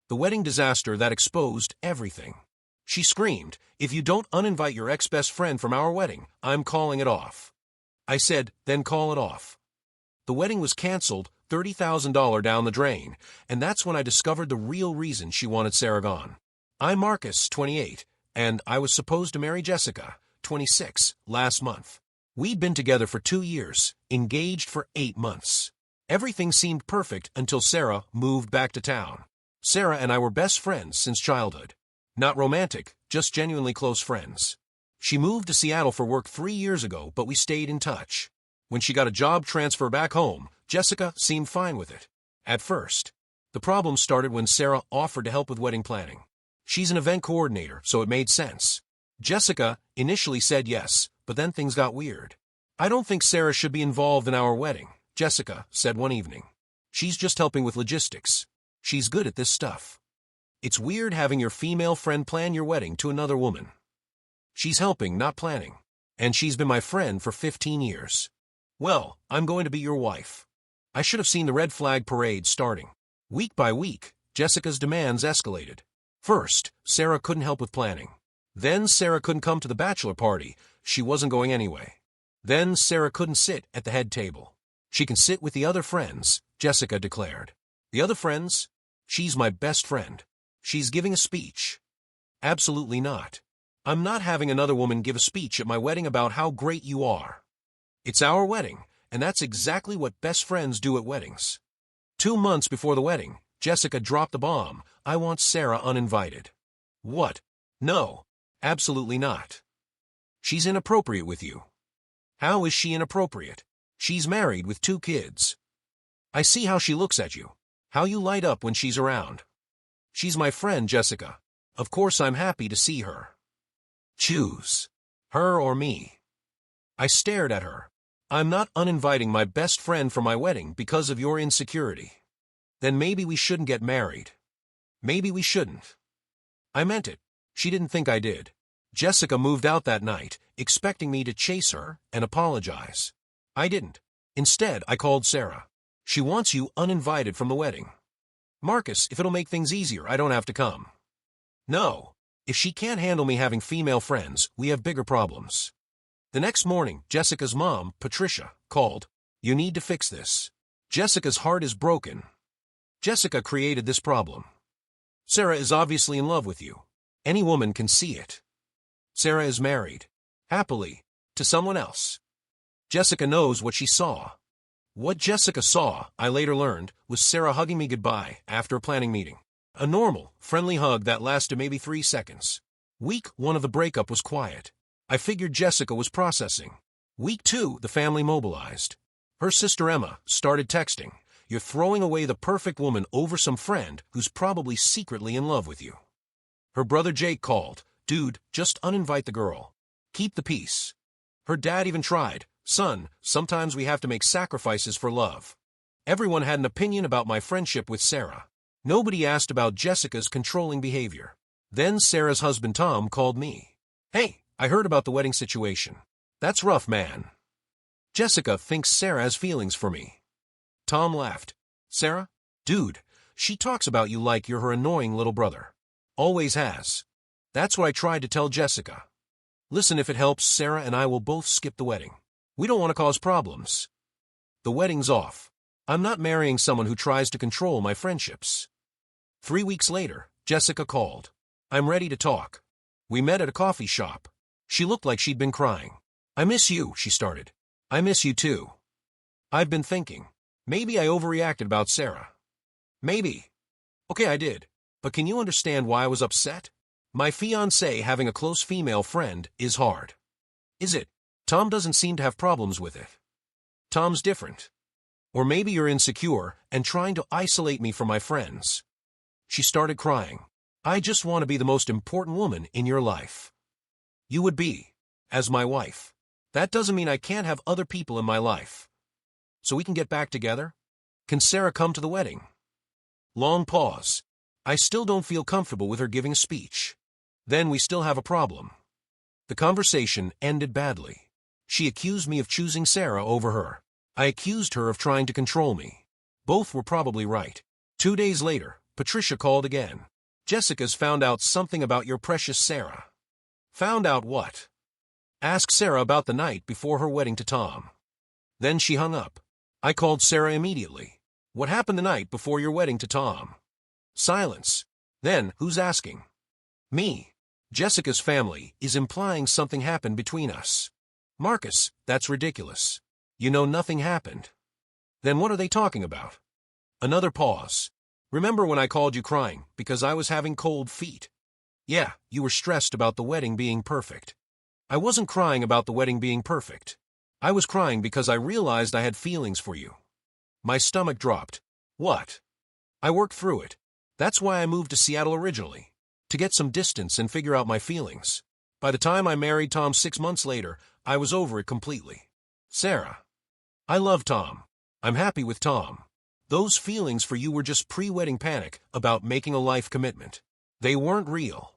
The wedding disaster that exposed everything. She screamed, "If you don't uninvite your ex-best friend from our wedding, I'm calling it off." I said, "Then call it off." The wedding was canceled, $30,000 down the drain, and that's when I discovered the real reason she wanted Sarah gone. I'm Marcus, 28, and I was supposed to marry Jessica, 26, last month. We'd been together for 2 years, engaged for 8 months. Everything seemed perfect until Sarah moved back to town. Sarah and I were best friends since childhood. Not romantic, just genuinely close friends. She moved to Seattle for work 3 years ago, but we stayed in touch. When she got a job transfer back home, Jessica seemed fine with it. At first. The problem started when Sarah offered to help with wedding planning. She's an event coordinator, so it made sense. Jessica initially said yes, but then things got weird. "I don't think Sarah should be involved in our wedding," Jessica said one evening. "She's just helping with logistics. She's good at this stuff. It's weird having your female friend plan your wedding to another woman. She's helping, not planning. And she's been my friend for 15 years. Well, I'm going to be your wife." I should have seen the red flag parade starting. Week by week, Jessica's demands escalated. First, Sarah couldn't help with planning. Then Sarah couldn't come to the bachelor party. She wasn't going anyway. Then Sarah couldn't sit at the head table. "She can sit with the other friends," Jessica declared. "The other friends? She's my best friend. She's giving a speech." "Absolutely not. I'm not having another woman give a speech at my wedding about how great you are. It's our wedding, and that's exactly what best friends do at weddings." 2 months before the wedding, Jessica dropped the bomb. "I want Sarah uninvited." "What? No, absolutely not. She's inappropriate with you." "How is she inappropriate? She's married with 2 kids. I see how she looks at you, how you light up when she's around. She's my friend, Jessica. Of course I'm happy to see her. Choose. Her or me." I stared at her. "I'm not uninviting my best friend from my wedding because of your insecurity." "Then maybe we shouldn't get married." "Maybe we shouldn't." I meant it. She didn't think I did. Jessica moved out that night, expecting me to chase her and apologize. I didn't. Instead, I called Sarah. "She wants you uninvited from the wedding." "Marcus, if it'll make things easier, I don't have to come." "No. If she can't handle me having female friends, we have bigger problems." The next morning, Jessica's mom, Patricia, called. "You need to fix this. Jessica's heart is broken. Jessica created this problem. Sarah is obviously in love with you. Any woman can see it. Sarah is married, happily, to someone else. Jessica knows what she saw." What Jessica saw, I later learned, was Sarah hugging me goodbye after a planning meeting. A normal, friendly hug that lasted maybe 3 seconds. Week 1 of the breakup was quiet. I figured Jessica was processing. Week 2, the family mobilized. Her sister Emma started texting, "You're throwing away the perfect woman over some friend who's probably secretly in love with you." Her brother Jake called, "Dude, just uninvite the girl. Keep the peace." Her dad even tried, "Son, sometimes we have to make sacrifices for love." Everyone had an opinion about my friendship with Sarah. Nobody asked about Jessica's controlling behavior. Then Sarah's husband Tom called me. "Hey, I heard about the wedding situation. That's rough, man. Jessica thinks Sarah has feelings for me." Tom laughed. "Sarah? Dude, she talks about you like you're her annoying little brother. Always has. That's what I tried to tell Jessica. Listen, if it helps, Sarah and I will both skip the wedding. We don't want to cause problems. The wedding's off. I'm not marrying someone who tries to control my friendships." 3 weeks later, Jessica called. "I'm ready to talk." We met at a coffee shop. She looked like she'd been crying. "I miss you," she started. "I miss you too. I've been thinking. Maybe I overreacted about Sarah. Maybe. Okay, I did. But can you understand why I was upset? My fiancé having a close female friend is hard. Is it? Tom doesn't seem to have problems with it. Tom's different. Or maybe you're insecure and trying to isolate me from my friends." She started crying. "I just want to be the most important woman in your life. You would be, as my wife. That doesn't mean I can't have other people in my life. So we can get back together? Can Sarah come to the wedding?" Long pause. I still don't feel comfortable with her giving a speech. Then we still have a problem. The conversation ended badly. She accused me of choosing Sarah over her. I accused her of trying to control me. Both were probably right. 2 days later, Patricia called again. Jessica's found out something about your precious Sarah. Found out what? Asked Sarah about the night before her wedding to Tom. Then she hung up. I called Sarah immediately. What happened the night before your wedding to Tom? Silence. Then, who's asking? Me. Jessica's family is implying something happened between us. Marcus, that's ridiculous. You know nothing happened. Then what are they talking about? Another pause. Remember when I called you crying because I was having cold feet? Yeah, you were stressed about the wedding being perfect. I wasn't crying about the wedding being perfect. I was crying because I realized I had feelings for you. My stomach dropped. What? I worked through it. That's why I moved to Seattle originally. To get some distance and figure out my feelings. By the time I married Tom 6 months later, I was over it completely. Sarah. I love Tom. I'm happy with Tom. Those feelings for you were just pre-wedding panic about making a life commitment. They weren't real.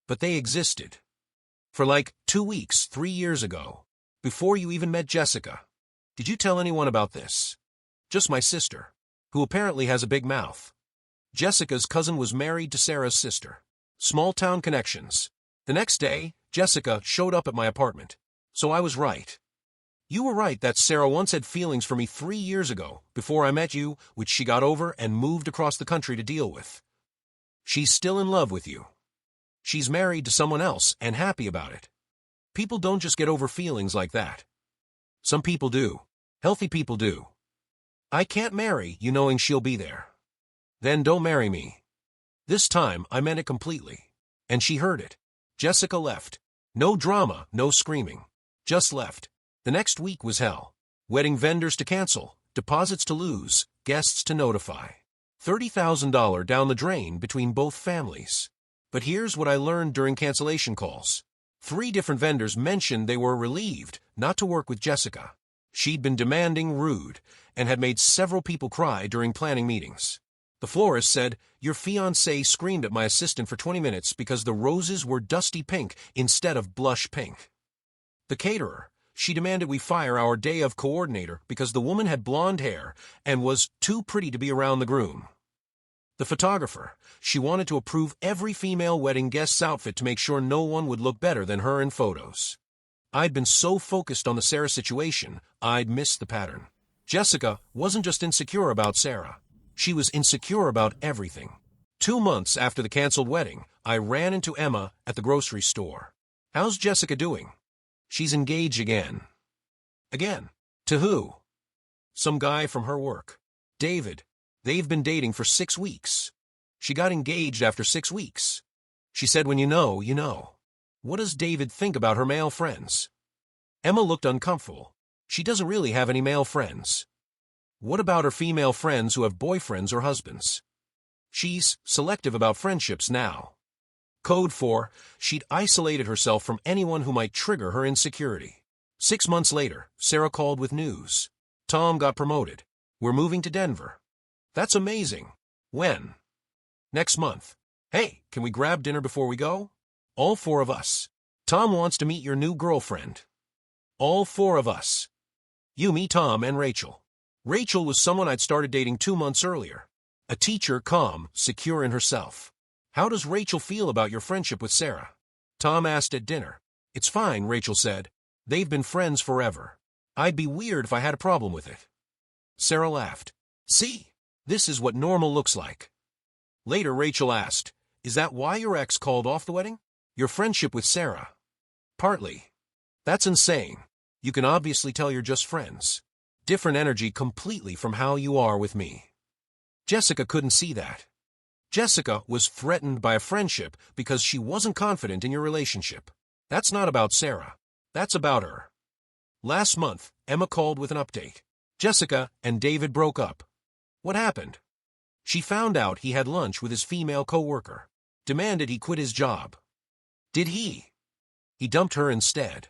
But they existed. For like 2 weeks, 3 years ago, before you even met Jessica. Did you tell anyone about this? Just my sister, who apparently has a big mouth. Jessica's cousin was married to Sarah's sister. Small-town connections. The next day, Jessica showed up at my apartment. So I was right. You were right that Sarah once had feelings for me 3 years ago, before I met you, which she got over and moved across the country to deal with. She's still in love with you. She's married to someone else and happy about it. People don't just get over feelings like that. Some people do. Healthy people do. I can't marry you knowing she'll be there. Then don't marry me. This time, I meant it completely. And she heard it. Jessica left. No drama, no screaming. Just left. The next week was hell. Wedding vendors to cancel, deposits to lose, guests to notify. $30,000 down the drain between both families. But here's what I learned during cancellation calls. 3 different vendors mentioned they were relieved not to work with Jessica. She'd been demanding, rude, and had made several people cry during planning meetings. The florist said, your fiancé screamed at my assistant for 20 minutes because the roses were dusty pink instead of blush pink. The caterer, she demanded we fire our day of coordinator because the woman had blonde hair and was too pretty to be around the groom. The photographer, she wanted to approve every female wedding guest's outfit to make sure no one would look better than her in photos. I'd been so focused on the Sarah situation, I'd missed the pattern. Jessica wasn't just insecure about Sarah. She was insecure about everything. 2 months after the canceled wedding, I ran into Emma at the grocery store. How's Jessica doing? She's engaged again. Again? To who? Some guy from her work. David. They've been dating for 6 weeks. She got engaged after 6 weeks. She said when you know, you know. What does David think about her male friends? Emma looked uncomfortable. She doesn't really have any male friends. What about her female friends who have boyfriends or husbands? She's selective about friendships now. Code for, she'd isolated herself from anyone who might trigger her insecurity. 6 months later, Sarah called with news. Tom got promoted. We're moving to Denver. That's amazing. When? Next month. Hey, can we grab dinner before we go? All 4 of us. Tom wants to meet your new girlfriend. All 4 of us. You, me, Tom, and Rachel. Rachel was someone I'd started dating 2 months earlier. A teacher, calm, secure in herself. How does Rachel feel about your friendship with Sarah? Tom asked at dinner. It's fine, Rachel said. They've been friends forever. I'd be weird if I had a problem with it. Sarah laughed. See? This is what normal looks like. Later, Rachel asked, is that why your ex called off the wedding? Your friendship with Sarah? Partly. That's insane. You can obviously tell you're just friends. Different energy completely from how you are with me. Jessica couldn't see that. Jessica was threatened by a friendship because she wasn't confident in your relationship. That's not about Sarah. That's about her. Last month, Emma called with an update. Jessica and David broke up. What happened? She found out he had lunch with his female coworker. Demanded he quit his job. Did he? He dumped her instead.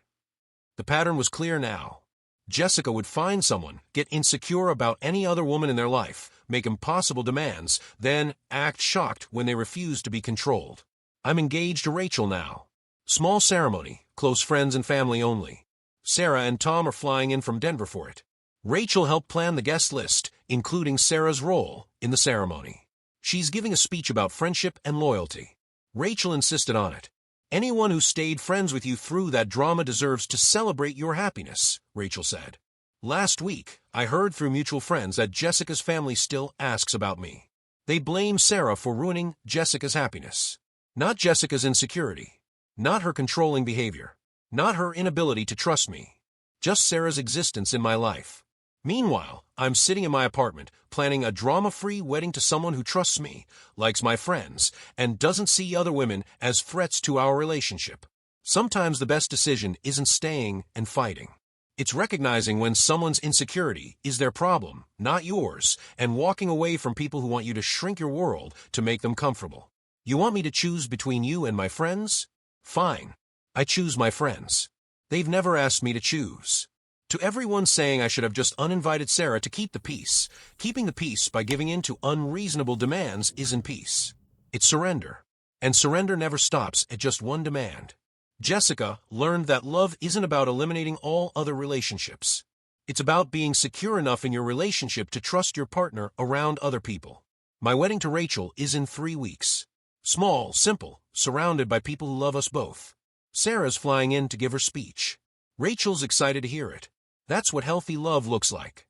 The pattern was clear now. Jessica would find someone, get insecure about any other woman in their life, make impossible demands, then act shocked when they refused to be controlled. I'm engaged to Rachel now. Small ceremony, close friends and family only. Sarah and Tom are flying in from Denver for it. Rachel helped plan the guest list, including Sarah's role in the ceremony. She's giving a speech about friendship and loyalty. Rachel insisted on it. Anyone who stayed friends with you through that drama deserves to celebrate your happiness, Rachel said. Last week, I heard through mutual friends that Jessica's family still asks about me. They blame Sarah for ruining Jessica's happiness. Not Jessica's insecurity. Not her controlling behavior. Not her inability to trust me. Just Sarah's existence in my life. Meanwhile, I'm sitting in my apartment, planning a drama-free wedding to someone who trusts me, likes my friends, and doesn't see other women as threats to our relationship. Sometimes the best decision isn't staying and fighting. It's recognizing when someone's insecurity is their problem, not yours, and walking away from people who want you to shrink your world to make them comfortable. You want me to choose between you and my friends? Fine. I choose my friends. They've never asked me to choose. To everyone saying I should have just uninvited Sarah to keep the peace, keeping the peace by giving in to unreasonable demands isn't peace. It's surrender. And surrender never stops at just one demand. Jessica learned that love isn't about eliminating all other relationships. It's about being secure enough in your relationship to trust your partner around other people. My wedding to Rachel is in 3 weeks. Small, simple, surrounded by people who love us both. Sarah's flying in to give her speech. Rachel's excited to hear it. That's what healthy love looks like.